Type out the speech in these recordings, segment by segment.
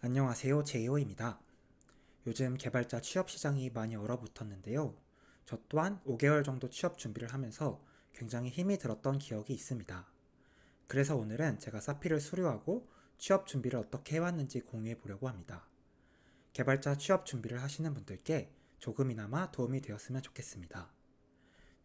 안녕하세요. 제이호입니다. 요즘 개발자 취업 시장이 많이 얼어붙었는데요. 저 또한 5개월 정도 취업 준비를 하면서 굉장히 힘이 들었던 기억이 있습니다. 그래서 오늘은 제가 사피를 수료하고 취업 준비를 어떻게 해왔는지 공유해 보려고 합니다. 개발자 취업 준비를 하시는 분들께 조금이나마 도움이 되었으면 좋겠습니다.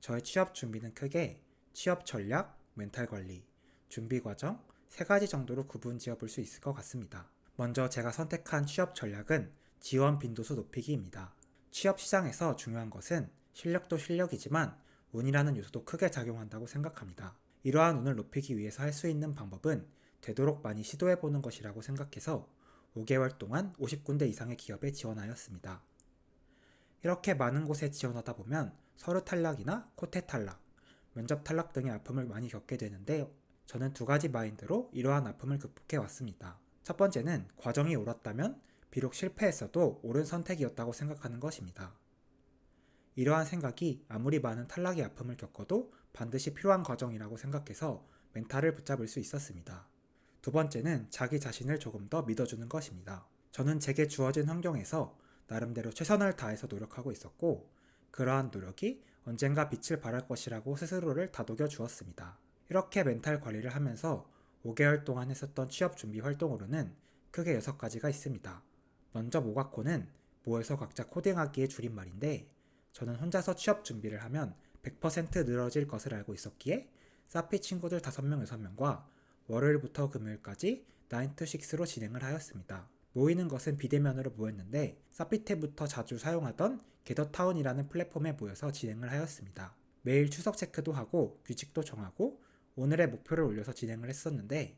저의 취업 준비는 크게 취업 전략, 멘탈 관리, 준비 과정 3가지 정도로 구분 지어 볼 수 있을 것 같습니다. 먼저 제가 선택한 취업 전략은 지원 빈도수 높이기입니다. 취업 시장에서 중요한 것은 실력도 실력이지만 운이라는 요소도 크게 작용한다고 생각합니다. 이러한 운을 높이기 위해서 할 수 있는 방법은 되도록 많이 시도해보는 것이라고 생각해서 5개월 동안 50군데 이상의 기업에 지원하였습니다. 이렇게 많은 곳에 지원하다 보면 서류 탈락이나 코테 탈락, 면접 탈락 등의 아픔을 많이 겪게 되는데 저는 2가지 마인드로 이러한 아픔을 극복해 왔습니다. 첫 번째는 과정이 옳았다면 비록 실패했어도 옳은 선택이었다고 생각하는 것입니다. 이러한 생각이 아무리 많은 탈락의 아픔을 겪어도 반드시 필요한 과정이라고 생각해서 멘탈을 붙잡을 수 있었습니다. 2번째는 자기 자신을 조금 더 믿어주는 것입니다. 저는 제게 주어진 환경에서 나름대로 최선을 다해서 노력하고 있었고 그러한 노력이 언젠가 빛을 발할 것이라고 스스로를 다독여 주었습니다. 이렇게 멘탈 관리를 하면서 5개월 동안 했었던 취업 준비 활동으로는 크게 6가지가 있습니다. 먼저 모가코는 모여서 각자 코딩하기의 줄임말인데 저는 혼자서 취업 준비를 하면 100% 늘어질 것을 알고 있었기에 사피 친구들 5명, 6명과 월요일부터 금요일까지 9to6로 진행을 하였습니다. 모이는 것은 비대면으로 모였는데 사피 때부터 자주 사용하던 게더타운이라는 플랫폼에 모여서 진행을 하였습니다. 매일 추석 체크도 하고 규칙도 정하고 오늘의 목표를 올려서 진행을 했었는데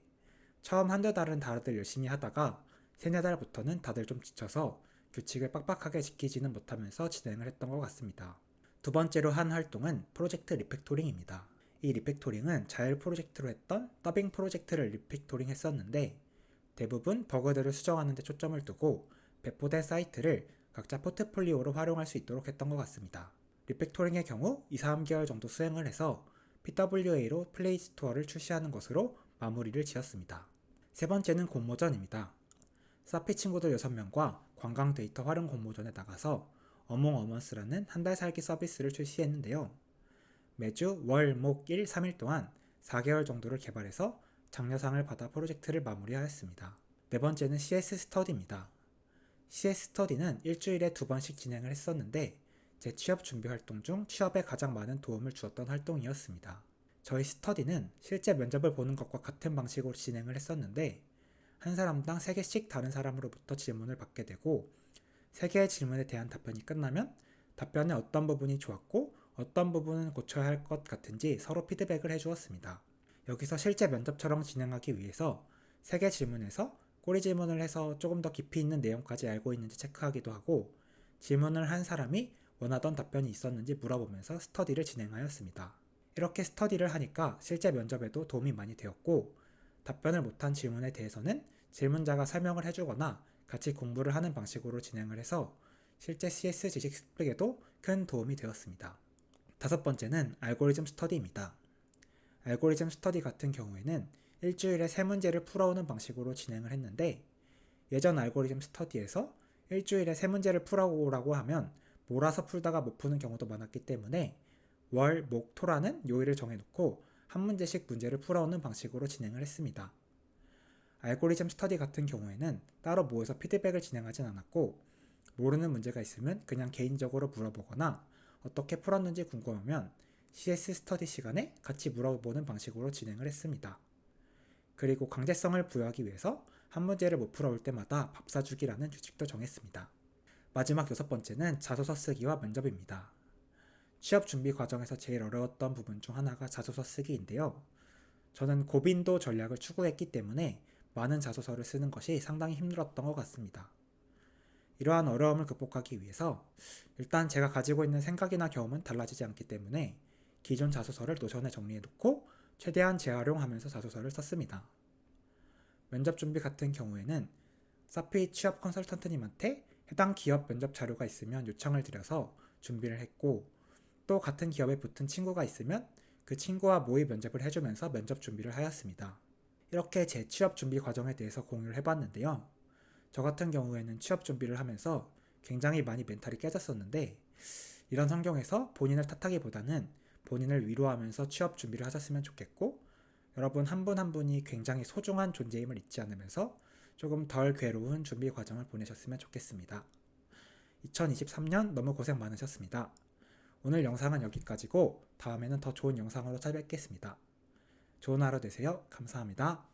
처음 한두 달은 다들 열심히 하다가 세네 달부터는 다들 좀 지쳐서 규칙을 빡빡하게 지키지는 못하면서 진행을 했던 것 같습니다. 2번째로 한 활동은 프로젝트 리팩토링입니다. 이 리팩토링은 자율 프로젝트로 했던 더빙 프로젝트를 리팩토링 했었는데 대부분 버그들을 수정하는 데 초점을 두고 배포된 사이트를 각자 포트폴리오로 활용할 수 있도록 했던 것 같습니다. 리팩토링의 경우 2-3개월 정도 수행을 해서 PWA로 플레이 스토어를 출시하는 것으로 마무리를 지었습니다. 3번째는 공모전입니다. 사피 친구들 6명과 관광 데이터 활용 공모전에 나가서 어몽 어먼스라는 한 달 살기 서비스를 출시했는데요. 매주 월, 목, 일, 3일 동안 4개월 정도를 개발해서 장려상을 받아 프로젝트를 마무리하였습니다. 4번째는 CS 스터디입니다. CS 스터디는 일주일에 2번씩 진행을 했었는데 제 취업 준비 활동 중 취업에 가장 많은 도움을 주었던 활동이었습니다. 저희 스터디는 실제 면접을 보는 것과 같은 방식으로 진행을 했었는데 한 사람당 3개씩 다른 사람으로부터 질문을 받게 되고 3개의 질문에 대한 답변이 끝나면 답변의 어떤 부분이 좋았고 어떤 부분은 고쳐야 할 것 같은지 서로 피드백을 해주었습니다. 여기서 실제 면접처럼 진행하기 위해서 3개 질문에서 꼬리 질문을 해서 조금 더 깊이 있는 내용까지 알고 있는지 체크하기도 하고 질문을 한 사람이 원하던 답변이 있었는지 물어보면서 스터디를 진행하였습니다. 이렇게 스터디를 하니까 실제 면접에도 도움이 많이 되었고 답변을 못한 질문에 대해서는 질문자가 설명을 해주거나 같이 공부를 하는 방식으로 진행을 해서 실제 CS 지식 습득에도 큰 도움이 되었습니다. 5번째는 알고리즘 스터디입니다. 알고리즘 스터디 같은 경우에는 일주일에 3문제를 풀어오는 방식으로 진행을 했는데 예전 알고리즘 스터디에서 일주일에 3문제를 풀어오라고 하면 몰아서 풀다가 못 푸는 경우도 많았기 때문에 월, 목, 토라는 요일을 정해놓고 한 문제씩 문제를 풀어오는 방식으로 진행을 했습니다. 알고리즘 스터디 같은 경우에는 따로 모여서 피드백을 진행하진 않았고 모르는 문제가 있으면 그냥 개인적으로 물어보거나 어떻게 풀었는지 궁금하면 CS 스터디 시간에 같이 물어보는 방식으로 진행을 했습니다. 그리고 강제성을 부여하기 위해서 한 문제를 못 풀어올 때마다 밥 사주기라는 규칙도 정했습니다. 마지막 6번째는 자소서 쓰기와 면접입니다. 취업 준비 과정에서 제일 어려웠던 부분 중 하나가 자소서 쓰기인데요. 저는 고빈도 전략을 추구했기 때문에 많은 자소서를 쓰는 것이 상당히 힘들었던 것 같습니다. 이러한 어려움을 극복하기 위해서 일단 제가 가지고 있는 생각이나 경험은 달라지지 않기 때문에 기존 자소서를 노션에 정리해놓고 최대한 재활용하면서 자소서를 썼습니다. 면접 준비 같은 경우에는 사피 취업 컨설턴트님한테 해당 기업 면접 자료가 있으면 요청을 드려서 준비를 했고 또 같은 기업에 붙은 친구가 있으면 그 친구와 모의 면접을 해주면서 면접 준비를 하였습니다. 이렇게 제 취업 준비 과정에 대해서 공유를 해봤는데요. 저 같은 경우에는 취업 준비를 하면서 굉장히 많이 멘탈이 깨졌었는데 이런 환경에서 본인을 탓하기보다는 본인을 위로하면서 취업 준비를 하셨으면 좋겠고 여러분 한 분 한 분이 굉장히 소중한 존재임을 잊지 않으면서 조금 덜 괴로운 준비 과정을 보내셨으면 좋겠습니다. 2023년 너무 고생 많으셨습니다. 오늘 영상은 여기까지고 다음에는 더 좋은 영상으로 찾아뵙겠습니다. 좋은 하루 되세요. 감사합니다.